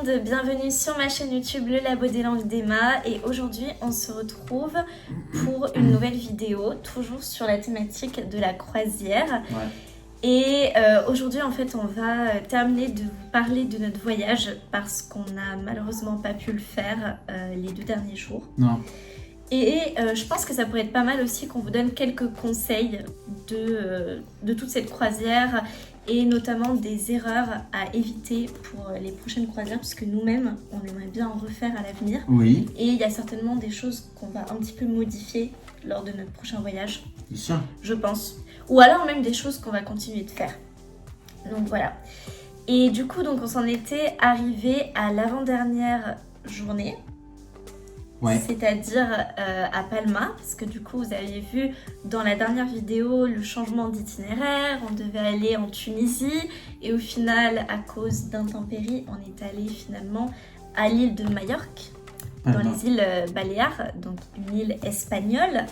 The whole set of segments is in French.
monde, bienvenue sur ma chaîne YouTube Le Labo des langues d'Emma et aujourd'hui on se retrouve pour une nouvelle vidéo, toujours sur la thématique de la croisière. Ouais. Et aujourd'hui en fait on va terminer de vous parler de notre voyage parce qu'on n'a malheureusement pas pu le faire les 2 derniers jours. Non. Et je pense que ça pourrait être pas mal aussi qu'on vous donne quelques conseils de toute cette croisière et notamment des erreurs à éviter pour les prochaines croisières puisque nous-mêmes on aimerait bien en refaire à l'avenir. Oui. Et il y a certainement des choses qu'on va un petit peu modifier lors de notre prochain voyage, Bien sûr. je pense. Ou alors même des choses qu'on va continuer de faire. Donc voilà. Et du coup donc on s'en était arrivé à l'avant-dernière journée. Ouais. C'est-à-dire à Palma, parce que du coup vous avez vu dans la dernière vidéo le changement d'itinéraire, on devait aller en Tunisie et au final à cause d'intempéries on est allé finalement à l'île de Majorque, dans les îles Baléares, donc une île espagnole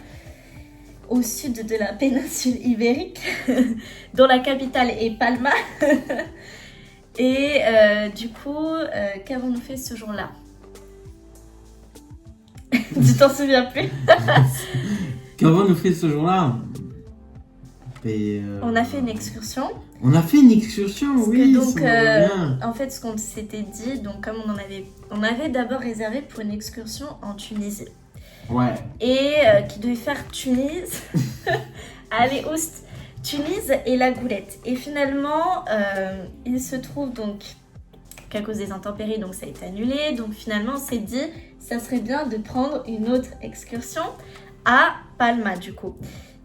au sud de la péninsule ibérique dont la capitale est Palma. Et du coup qu'avons-nous fait ce jour-là? Tu t'en souviens plus? Qu'avons-nous fait ce jour-là? On a fait une excursion. On a fait une excursion, Parce oui. que donc, ça me revient. en fait, ce qu'on s'était dit, donc comme on avait d'abord réservé pour une excursion en Tunisie. Ouais. Et qui devait faire Tunis, aller Oust, Tunis et la Goulette. Et finalement, il se trouve donc qu'à cause des intempéries, donc ça a été annulé. Donc finalement, on s'est dit, ça serait bien de prendre une autre excursion à Palma du coup.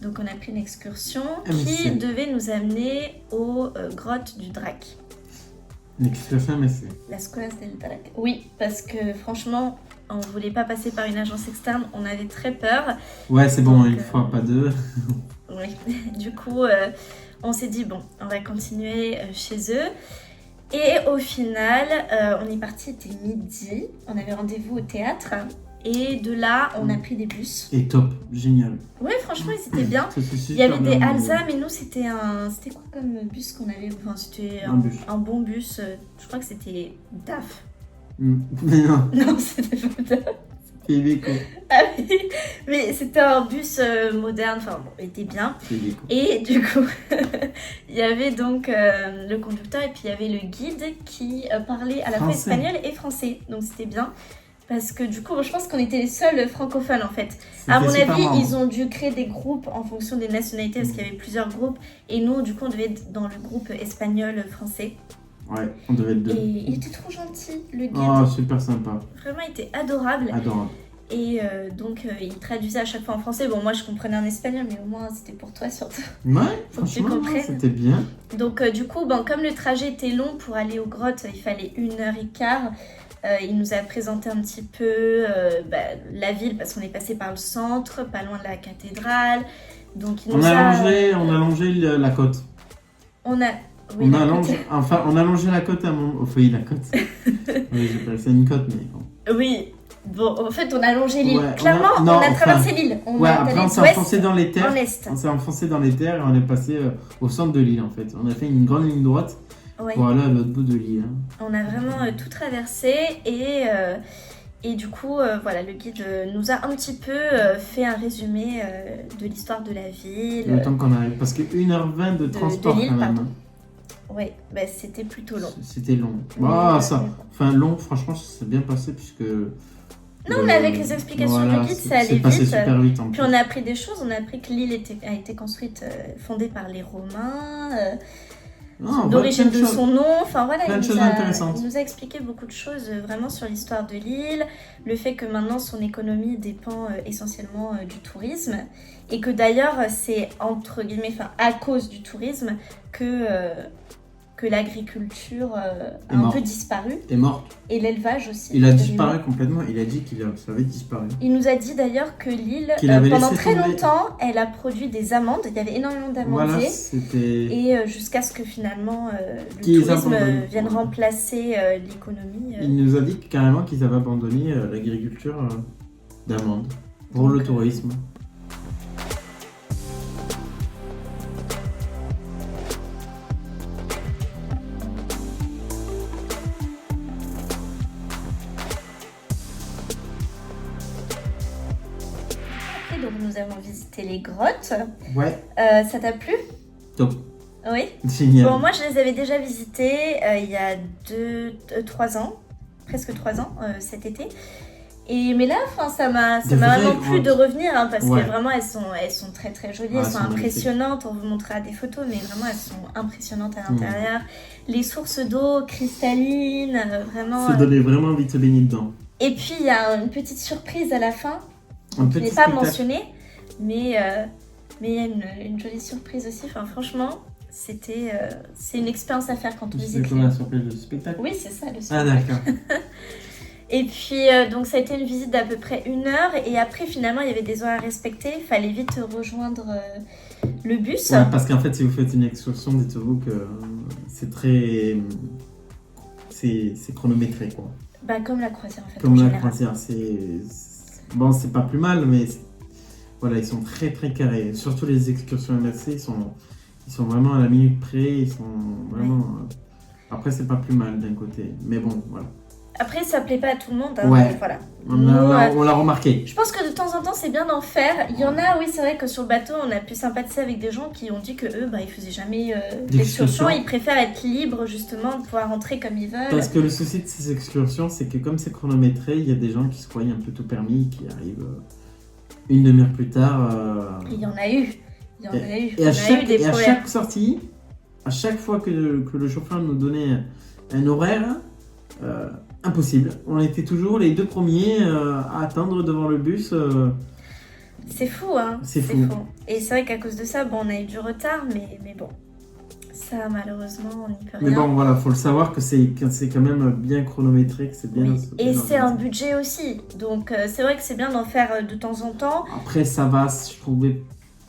Donc on a pris une excursion qui devait nous amener aux grottes du Drac. L'excursion, mais c'est... Las Cuevas del Drac. Oui, parce que franchement, on voulait pas passer par une agence externe, on avait très peur. Ouais, c'est bon, Donc, une fois, pas deux. Oui, du coup, on s'est dit, bon, on va continuer chez eux. Et au final, on est parti, il était midi, on avait rendez-vous au théâtre. Et de là, on a pris des bus. Et top, génial. Ouais, franchement, ils étaient bien. Ça, c'est Il super y avait des bien, Alsa, mais nous, c'était quoi comme bus qu'on avait? Enfin, c'était Un bus. un bon bus. Je crois que c'était DAF. Mais non, Non, c'était pas DAF. Félico. Ah oui, mais c'était un bus moderne. Enfin, bon, il était bien. Félico. Et du coup, il y avait donc le conducteur et puis il y avait le guide qui parlait à la fois Français. espagnol et français. Donc c'était bien. Parce que du coup, je pense qu'on était les seuls francophones en fait. À mon C'était super avis, marrant. ils ont dû créer des groupes en fonction des nationalités parce qu'il y avait plusieurs groupes. Et nous, du coup, on devait être dans le groupe espagnol-français. Ouais, on devait être deux. Et il était trop gentil, le guide. Oh, super sympa. Vraiment, il était adorable. Adorable. Et donc, il traduisait à chaque fois en français. Bon, moi, je comprenais en espagnol, mais au moins, c'était pour toi surtout. Ouais, Faut que tu franchement, comprennes. c'était bien. Donc, du coup, bon, comme le trajet était long pour aller aux grottes, il fallait 1h15. Il nous a présenté un petit peu la ville parce qu'on est passé par le centre, pas loin de la cathédrale. Donc, il nous On a longé la côte. On a longé la côte à mon... Enfin, la côte. Oui, j'ai pas fait une côte, mais bon. Oui. Bon, en fait, on a longé l'île. Ouais, Clairement, on a traversé l'île. Ouais, après on s'est enfoncé dans les terres. en est. On s'est enfoncé dans les terres et on est passé au centre de l'île, en fait. On a fait une grande ligne droite Ouais. pour aller à l'autre bout de l'île. On a vraiment tout traversé et du coup, voilà, le guide nous a un petit peu fait un résumé de l'histoire de la ville. Le temps qu'on arrive. Parce que 1h20 de transport l'île, quand même. pardon. Ouais, bah, c'était plutôt long. C'était long. Mais, Enfin, long, franchement, ça s'est bien passé puisque... Non, mais avec les explications du guide, ça allait C'est passé vite. super vite en plus. Puis on a appris des choses. On a appris que l'île a été construite, fondée par les Romains, d'origine de son nom. Enfin voilà, plein de choses intéressantes. Il nous a expliqué beaucoup de choses vraiment sur l'histoire de l'île, le fait que maintenant son économie dépend essentiellement du tourisme et que d'ailleurs c'est entre guillemets, enfin à cause du tourisme que l'agriculture a un peu disparu. Est morte. Et l'élevage aussi. Il a disparu complètement. Il a dit ça avait disparu. Il nous a dit d'ailleurs que l'île, pendant très longtemps, elle a produit des amandes. Il y avait énormément d'amandiers. Voilà, c'était... Et jusqu'à ce que finalement le tourisme vienne remplacer l'économie. Il nous a dit carrément qu'ils avaient abandonné l'agriculture d'amandes pour le tourisme. nous avons visité les grottes. Ouais, Ça t'a plu? top. Oui. Génial. Bon, moi, je les avais déjà visités il y a 3 ans, presque 3 ans, cet été. Mais là, ça m'a Des vraiment vraies plu de grottes. revenir, hein, parce Ouais. que vraiment, elles sont très très jolies, Ah, elles elles sont sont magnifiques. impressionnantes. On vous montrera des photos, mais vraiment, elles sont impressionnantes à l'intérieur. Les sources d'eau cristallines, vraiment. Ça donnait vraiment envie de se baigner dedans. Et puis, il y a une petite surprise à la fin, Un qui petit n'est pas spectacle. mentionnée, mais il y a une jolie surprise aussi. Enfin, franchement, c'est une expérience à faire quand on C'est visite. comme la surprise du spectacle. Oui, c'est ça, le Ah spectacle. d'accord. Et puis, donc ça a été une visite d'à peu près 1 heure. Et après, finalement, il y avait des horaires à respecter. Il fallait vite rejoindre le bus. Ouais, parce qu'en fait, si vous faites une excursion, dites-vous que c'est très... C'est chronométré, quoi. Bah, comme la croisière, en fait. Comme en la général. croisière, Bon, c'est pas plus mal, mais... Voilà, ils sont très très carrés. Surtout les excursions MRC, ils sont vraiment à la minute près. Ils sont vraiment... Après, c'est pas plus mal d'un côté. Mais bon, voilà. Après, ça plaît pas à tout le monde. Hein, Ouais. donc voilà. On Nous, l'a remarqué. je pense que de temps en temps, c'est bien d'en faire. Il y en a, oui, c'est vrai que sur le bateau, on a pu sympathiser avec des gens qui ont dit que eux, ils faisaient jamais d'excursion. D'excursion. Ils préfèrent être libres, justement, de pouvoir rentrer comme ils veulent. Parce que le souci de ces excursions, c'est que comme c'est chronométré, il y a des gens qui se croyaient un peu tout permis, qui arrivent une demi-heure plus tard. Il y en a eu. Il y en a eu. Et On à a eu des à problèmes. chaque sortie, à chaque fois que le chauffeur nous donnait un horaire, impossible. On était toujours les 2 premiers à attendre devant le bus. C'est fou, hein. C'est fou. Et c'est vrai qu'à cause de ça, on a eu du retard, mais bon. Ça, malheureusement, on n'y peut rien. Mais bon, voilà, faut le savoir que c'est quand même bien chronométré, que c'est bien. Oui. Et bien c'est un organisé. budget aussi. Donc, c'est vrai que c'est bien d'en faire de temps en temps Après, ça va, je trouvais.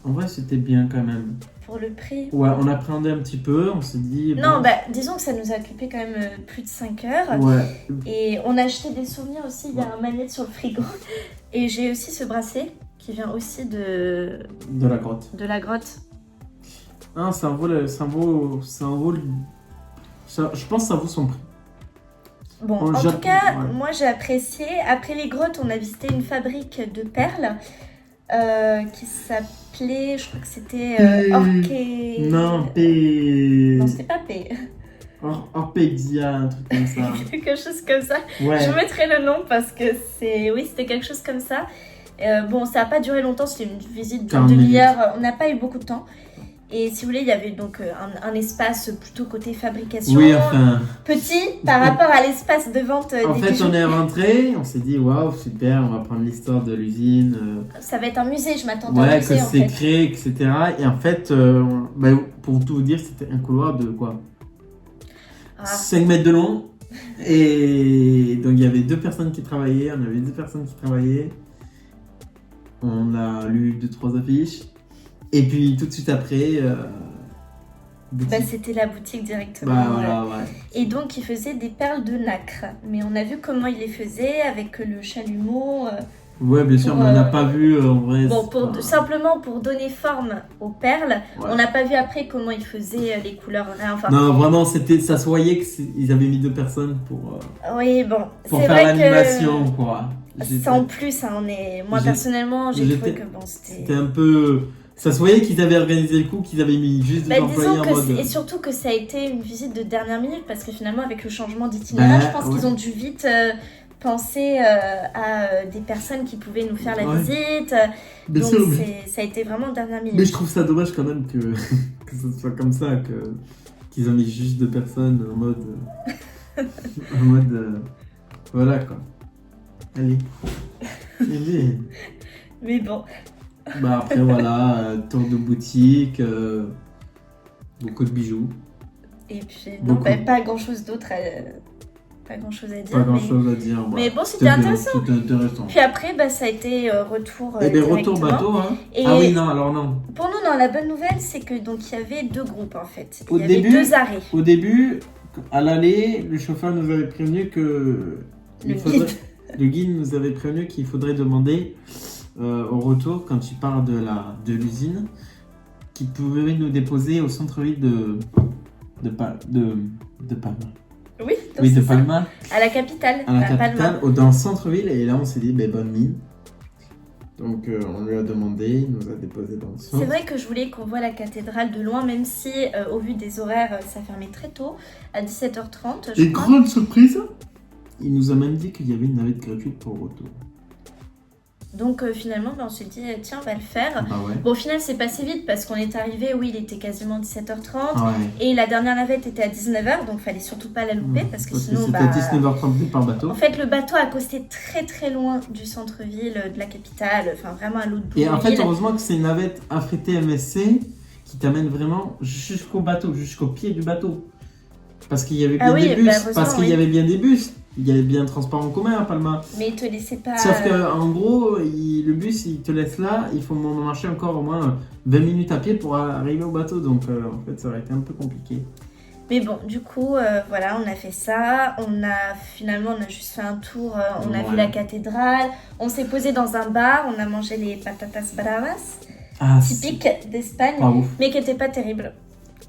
En vrai, c'était bien quand même. pour le prix. Ouais, on appréhendait un petit peu, on s'est dit. Non, bon, disons que ça nous a occupé quand même plus de 5 heures. Ouais, Et on a acheté des souvenirs aussi. Il y a un magnète sur le frigo. Et j'ai aussi ce bracelet qui vient aussi de de la grotte. la grotte. Ah, ça vaut, je pense que ça vaut son prix. Bon, Au en Japon, tout cas, ouais. moi j'ai apprécié. Après les grottes, on a visité une fabrique de perles qui s'appelait, je crois que c'était Orché. Non, Non, c'était pas P. Orpexia, un truc comme ça. Quelque chose comme ça. Ouais. Je mettrai le nom parce que c'était quelque chose comme ça. Bon, ça n'a pas duré longtemps, c'était une visite de 40 demi-heure. On n'a pas eu beaucoup de temps. Et si vous voulez, il y avait donc un espace plutôt côté fabrication. Oui, enfin. Petit par rapport à l'espace de vente En des fait, bijoux. on est rentré, on s'est dit waouh, super, on va prendre l'histoire de l'usine. Ça va être un musée, je m'attendais à un Ouais, musée que en c'est fait. créé, etc. Et en fait, pour tout vous dire, c'était un couloir de quoi Ah, 5 mètres de long. Et donc, il y avait 2 personnes qui travaillaient. On avait 2 personnes qui travaillaient. On a lu 2-3 affiches. Et puis, tout de suite après, boutique. c'était la boutique directement. Bah voilà, ouais. Et donc, il faisait des perles de nacre. Mais on a vu comment il les faisait avec le chalumeau. Ouais, bien sûr, Pour, mais on n'a pas vu en vrai. Bon, c'est pas- simplement pour donner forme aux perles. Ouais. On n'a pas vu après comment il faisait les couleurs. Rien. Enfin, Non, vraiment, ça se voyait qu'ils avaient mis 2 personnes pour oui, bon. faire C'est vrai l'animation, quoi. que sans plus, hein, moi j'ai- personnellement, j'ai trouvé j'étais- que bon, C'était un peu. Ça se voyait qu'ils avaient organisé le coup, qu'ils avaient mis juste des employés disons en que mode. et surtout que ça a été une visite de dernière minute parce que finalement avec le changement d'itinéraire, je pense ouais. qu'ils ont dû vite penser à des personnes qui pouvaient nous faire la Ouais. visite. Bien Donc sûr, mais... ça a été vraiment dernière minute. mais je trouve ça dommage quand même que, que ce soit comme ça, qu'ils ont mis juste 2 personnes en mode. En mode. Voilà quoi. Allez. Allez. Mais bon, Bah après voilà, tour de boutique, beaucoup de bijoux, et puis non, Beaucoup. pas grand chose d'autre, pas grand chose à dire. pas grand mais- chose à dire. mais voilà. bon, c'était intéressant. C'était intéressant. Puis après, ça a été retour Et bien retour directement. bateau, hein. Et Ah oui, non, alors non. pour nous, non, la bonne nouvelle, c'est que donc il y avait 2 groupes en fait. Au Il y avait début- 2 arrêts. Au début, à l'aller, le chauffeur nous avait prévenu que. Le Le guide nous avait prévenu qu'il faudrait demander au retour, quand il part de l'usine, qu'il pouvait nous déposer au centre-ville de Palma. Oui, donc Oui, de c'est ça. Palma, À la capitale, à la à Palma. capitale, dans le centre-ville. Et là, on s'est dit, bonne mine. Donc on lui a demandé, il nous a déposé dans le centre. C'est vrai que je voulais qu'on voit la cathédrale de loin, même si au vu des horaires, ça fermait très tôt, à 17h30. Et grande surprise, il nous a même dit qu'il y avait une navette gratuite pour le retour. Donc finalement, on s'est dit, tiens, on va le faire. Bah ouais. Bon, au final, c'est passé vite parce qu'on est arrivé, oui, il était quasiment 17h30. Ouais. Et la dernière navette était à 19h, donc fallait surtout pas la louper parce que sinon, c'était 19h30 par bateau. En fait, le bateau a accosté très très loin du centre-ville, de la capitale, enfin vraiment à l'autre bout de Et en fait, l'île. heureusement que c'est une navette affrétée MSC qui t'amène vraiment jusqu'au bateau, jusqu'au pied du bateau. Parce qu'il y avait bien des bus, parce qu'il y avait bien des bus. Il y avait bien un transport en commun à Palma. Mais il te laissait pas... Sauf qu'en gros, le bus, il te laisse là, il faut marcher encore au moins 20 minutes à pied pour arriver au bateau. Donc en fait, ça aurait été un peu compliqué. Mais bon, du coup, voilà, on a fait ça. On a juste fait un tour, on a vu la cathédrale. On s'est posé dans un bar, on a mangé les patatas bravas, typiques d'Espagne, mais qui n'étaient pas terribles.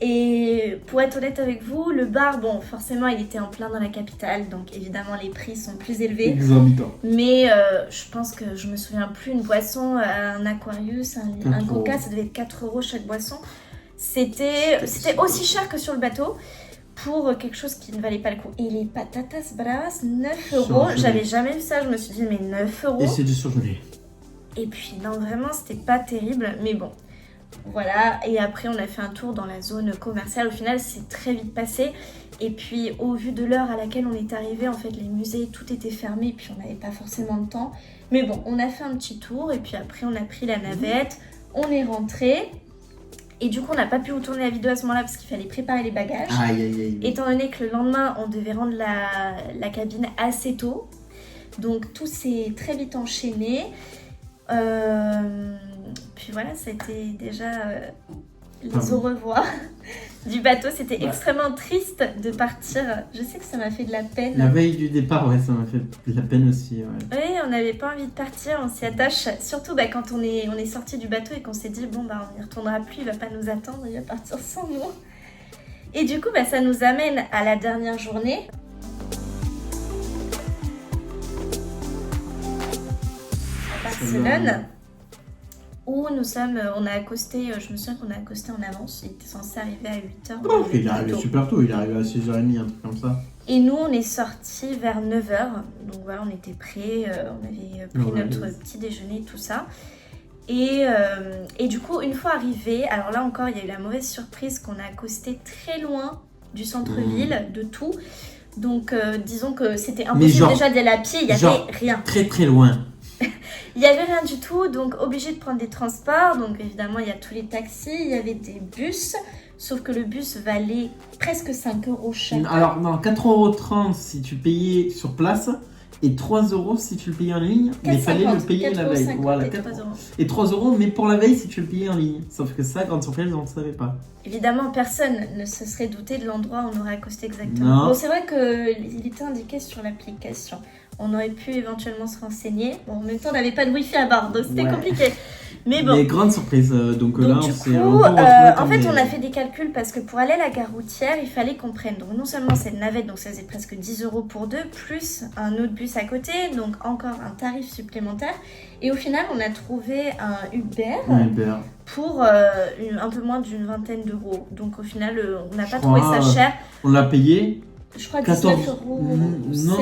Et pour être honnête avec vous, le bar, bon, forcément, il était en plein dans la capitale, donc évidemment, les prix sont plus élevés. Exorbitant. Mais je pense que je me souviens plus, une boisson, un Aquarius, un Coca, ça devait être 4 € chaque boisson. C'était aussi cher que sur le bateau pour quelque chose qui ne valait pas le coup. Et les patatas bravas, 9 €. J'avais jamais vu ça, je me suis dit, mais 9 €. Et c'est du surgelé. Et puis, non, vraiment, c'était pas terrible, mais bon. Voilà, et après on a fait un tour dans la zone commerciale. Au final, c'est très vite passé. Et puis, au vu de l'heure à laquelle on est arrivé, en fait, les musées, tout était fermé. Et puis, on n'avait pas forcément le temps. Mais bon, on a fait un petit tour. Et puis après, on a pris la navette. On est rentré. Et du coup, on n'a pas pu vous tourner la vidéo à ce moment-là parce qu'il fallait préparer les bagages. Aïe, aïe, aïe. Étant donné que le lendemain, on devait rendre la cabine assez tôt. Donc, tout s'est très vite enchaîné. Puis voilà, ça a été déjà les au revoir du bateau. C'était extrêmement triste de partir. Je sais que ça m'a fait de la peine. La veille du départ, ouais, ça m'a fait de la peine aussi. Ouais. Oui, on n'avait pas envie de partir, on s'y attache. Surtout quand on est sorti du bateau et qu'on s'est dit, bon, on n'y retournera plus, il va pas nous attendre, il va partir sans nous. Et du coup, ça nous amène à la dernière journée. À Barcelone. Où on a accosté, je me souviens qu'on a accosté en avance, il était censé arriver à 8h. Oh, il est arrivé super tôt, il est arrivé à 6h30, un truc comme ça. Et nous, on est sortis vers 9h, donc voilà, on était prêts, on avait pris notre petit déjeuner, tout ça. Et du coup, une fois arrivé, alors là encore, il y a eu la mauvaise surprise qu'on a accosté très loin du centre-ville, de tout. Donc, disons que c'était impossible déjà d'y aller à pied, il n'y avait rien. Très très loin. Il n'y avait rien du tout, donc obligé de prendre des transports. Donc évidemment, il y a tous les taxis, il y avait des bus. Sauf que le bus valait presque 5 € chaque. Alors, non, 4,30 € si tu payais sur place et 3 € si tu le payais en ligne. Mais il fallait le payer la veille. Voilà, 4 €. Et 3 € mais pour la veille si tu le payais en ligne. Sauf que ça, grande surprise, on ne savait pas. Évidemment, personne ne se serait douté de l'endroit où on aurait accosté exactement. Non. Bon, c'est vrai qu'il était indiqué sur l'application. On aurait pu éventuellement se renseigner. Bon, en même temps, on n'avait pas de wifi à bord, donc c'était compliqué. Mais bon. Mais grande surprise. Donc là, du coup, en fait, on a fait des calculs parce que pour aller à la gare routière, il fallait qu'on prenne donc non seulement cette navette, donc ça faisait presque 10 € pour deux, plus un autre bus à côté, donc encore un tarif supplémentaire. Et au final, on a trouvé un Uber pour un peu moins d'une vingtaine d'euros. Donc au final, on n'a pas trouvé ça cher. On l'a payé. Je crois 19 €. Non,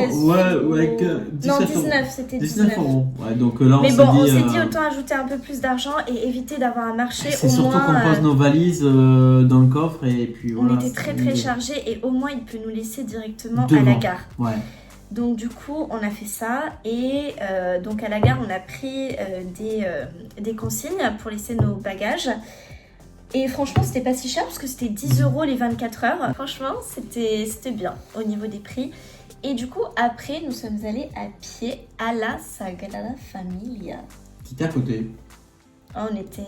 ouais, 17 non, 19, c'était 19 €. Ouais, donc là, mais on s'est dit autant ajouter un peu plus d'argent et éviter d'avoir à marcher. C'est surtout qu'on pose nos valises dans le coffre et puis voilà. On était très très chargés et au moins il peut nous laisser directement à la gare. Ouais. Donc du coup, on a fait ça et donc à la gare, on a pris des consignes pour laisser nos bagages. Et franchement, c'était pas si cher parce que c'était 10 € les 24 heures. Franchement, c'était bien au niveau des prix. Et du coup, après, nous sommes allés à pied à la Sagrada Familia. Qui était à côté. On était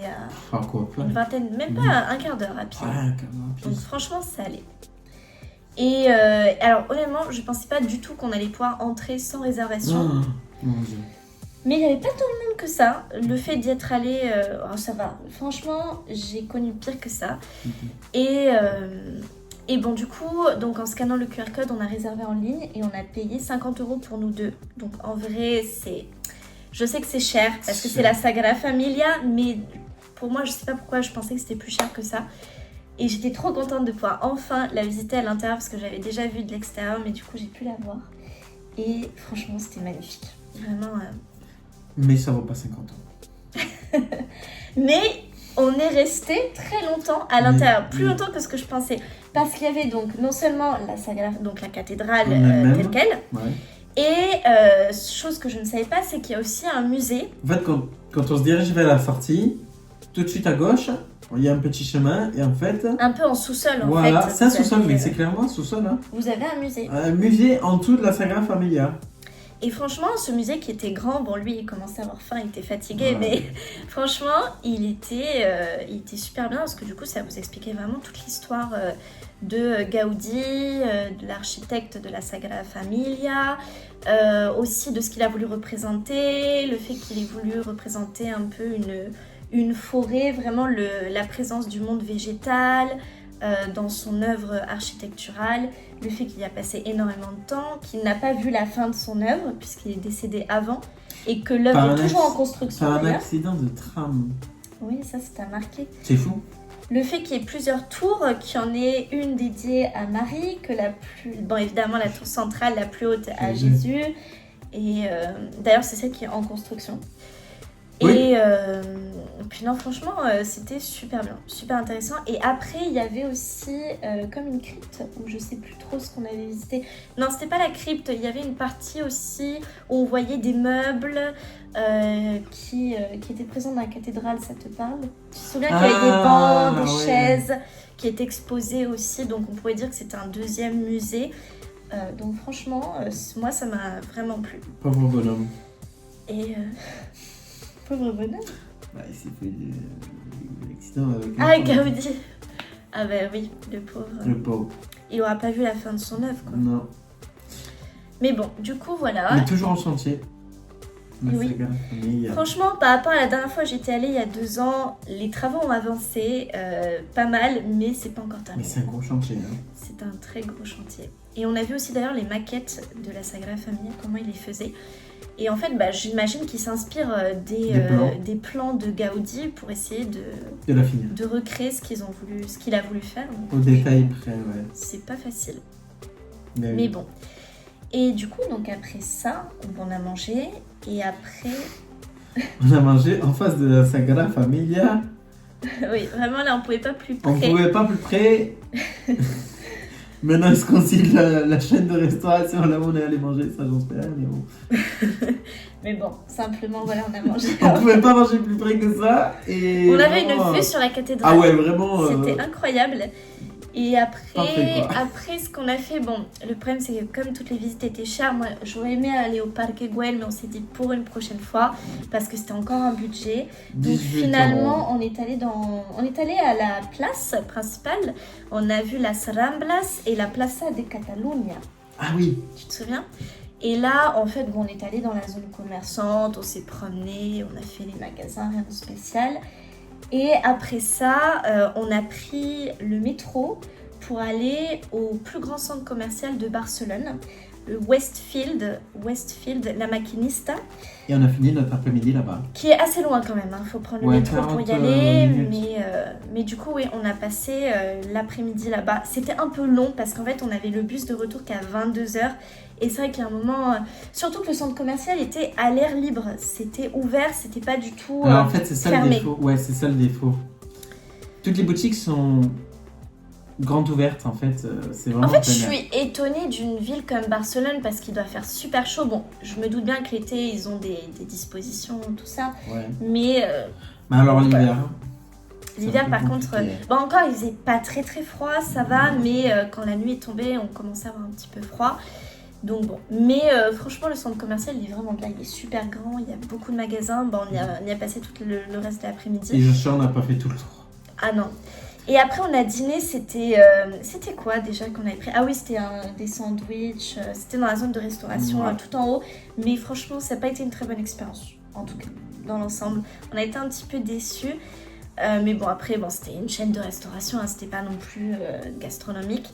à une vingtaine, même pas un quart d'heure à pied. Ouais, un quart d'heure à pied. Donc franchement, ça allait. Et alors, honnêtement, je pensais pas du tout qu'on allait pouvoir entrer sans réservation. Oh, mon Dieu. Mais il n'y avait pas tant de monde que ça. Le fait d'y être allé, ça va. Franchement, j'ai connu pire que ça. Et bon, du coup, donc en scannant le QR code, on a réservé en ligne et on a payé 50 € pour nous deux. Donc en vrai, Je sais que c'est cher parce que c'est la Sagrada Familia, mais pour moi, je sais pas pourquoi, je pensais que c'était plus cher que ça. Et j'étais trop contente de pouvoir enfin la visiter à l'intérieur parce que j'avais déjà vu de l'extérieur, mais du coup, j'ai pu la voir. Et franchement, c'était magnifique. Vraiment. Mais ça vaut pas 50 ans. Mais on est resté très longtemps à l'intérieur, plus longtemps que ce que je pensais. Parce qu'il y avait donc non seulement la Sagrada, donc la cathédrale telle quelle, et chose que je ne savais pas, c'est qu'il y a aussi un musée. En fait, quand on se dirige vers la sortie, tout de suite à gauche, il y a un petit chemin et en fait... Un peu en sous-sol en fait. Voilà, c'est un sous-sol, mais c'est clairement un sous-sol. Hein. Vous avez un musée. Un musée en dessous de la Sagrada Familia. Et franchement, ce musée qui était grand, bon lui il commençait à avoir faim, il était fatigué, mais franchement il était super bien parce que du coup ça vous expliquait vraiment toute l'histoire de Gaudi, de l'architecte de la Sagrada Familia, aussi de ce qu'il a voulu représenter, le fait qu'il ait voulu représenter un peu une forêt, vraiment la présence du monde végétal, dans son œuvre architecturale, le fait qu'il y a passé énormément de temps, qu'il n'a pas vu la fin de son œuvre puisqu'il est décédé avant et que l'œuvre est toujours en construction. Par un accident de tram. Oui, ça t'a marqué. C'est fou. Le fait qu'il y ait plusieurs tours, qu'il y en ait une dédiée à Marie, que bon évidemment la tour centrale la plus haute à Jésus, et d'ailleurs c'est celle qui est en construction. Oui. Et puis non, franchement, c'était super bien, super intéressant. Et après, il y avait aussi comme une crypte, où je sais plus trop ce qu'on avait visité. Non, c'était pas la crypte, il y avait une partie aussi où on voyait des meubles qui étaient présents dans la cathédrale, ça te parle? Tu te souviens qu'il y avait des bancs, des chaises qui étaient exposées aussi, donc on pourrait dire que c'était un deuxième musée. Donc franchement, moi ça m'a vraiment plu. Pauvre bonhomme. Et... Pauvre bonhomme. Bah, il s'est fait l'accident avec... Ah, Gaudi. Ah bah oui, le pauvre. Le pauvre. Il aura pas vu la fin de son œuvre, quoi. Non. Mais bon, du coup, voilà. Mais toujours en chantier. Oui. Franchement, par rapport à la dernière fois où j'étais allée il y a 2 ans, les travaux ont avancé pas mal, mais c'est pas encore terminé. Mais c'est un gros chantier, hein. C'est un très gros chantier. Et on a vu aussi d'ailleurs les maquettes de la Sagrada Familia, comment il les faisait. Et en fait, j'imagine qu'il s'inspire des plans de Gaudi pour essayer de recréer ce qu'il a voulu faire. Donc, au détail près, ouais. C'est pas facile. Mais bon. Et du coup, donc après ça, on a mangé. Et après... On a mangé en face de la Sagrada Familia. Oui, vraiment là, on pouvait pas plus près. On pouvait pas plus près. Maintenant, est-ce qu'on cite la chaîne de restauration là où on est allé manger? Ça, j'en sais rien, mais bon. Mais bon, simplement, voilà, on a mangé. On pouvait pas manger plus près que ça. Et on avait une vue sur la cathédrale. Ah ouais, vraiment. C'était incroyable. Et après, ce qu'on a fait, bon, le problème c'est que comme toutes les visites étaient chères, moi j'aurais aimé aller au Parque Güell, mais on s'est dit pour une prochaine fois parce que c'était encore un budget. Donc finalement, on est allé à la place principale. On a vu las Ramblas et la Plaza de Catalunya. Ah oui. Tu te souviens? Et là, en fait, on est allé dans la zone commerçante, on s'est promené, on a fait les magasins, rien de spécial. Et après ça, on a pris le métro pour aller au plus grand centre commercial de Barcelone, le Westfield La Maquinista. Et on a fini notre après-midi là-bas. Qui est assez loin quand même, il faut prendre le métro pour y aller. Mais du coup, oui, on a passé l'après-midi là-bas. C'était un peu long parce qu'en fait, on avait le bus de retour qu'à 22h. Et c'est vrai qu'il y a un moment, surtout que le centre commercial était à l'air libre. C'était ouvert, c'était pas du tout alors, en fait, c'est ça fermé. Le défaut. Ouais, c'est ça le défaut. Toutes les boutiques sont grandes ouvertes, en fait. C'est vraiment. En fait, je suis étonnée d'une ville comme Barcelone parce qu'il doit faire super chaud. Bon, je me doute bien que l'été, ils ont des dispositions, tout ça. Ouais. Mais alors l'hiver. L'hiver, par contre, encore, il faisait pas très très froid, ça va. Mais quand la nuit est tombée, on commençait à avoir un petit peu froid. Donc bon, mais franchement le centre commercial il est vraiment bien, il est super grand, il y a beaucoup de magasins, on y a passé tout le reste de l'après-midi. Et je sais, on n'a pas fait tout le tour. Ah non. Et après on a dîné, c'était quoi déjà qu'on avait pris? Ah oui, c'était des sandwichs, c'était dans la zone de restauration tout en haut, mais franchement ça n'a pas été une très bonne expérience, en tout cas dans l'ensemble. On a été un petit peu déçus, mais bon après c'était une chaîne de restauration, hein, c'était pas non plus gastronomique.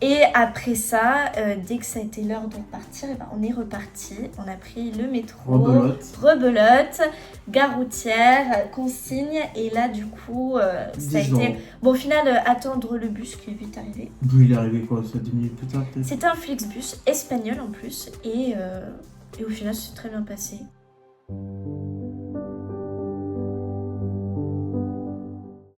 Et après ça, dès que ça a été l'heure de repartir, et ben on est reparti. On a pris le métro, rebelote, gare routière, consigne. Et là, du coup, ça a été... Bon, au final, attendre le bus qui est vite arrivé. Il est arrivé quoi, ça 10 minutes plus tard peut-être. C'était un Flixbus espagnol en plus. Et au final, c'est très bien passé.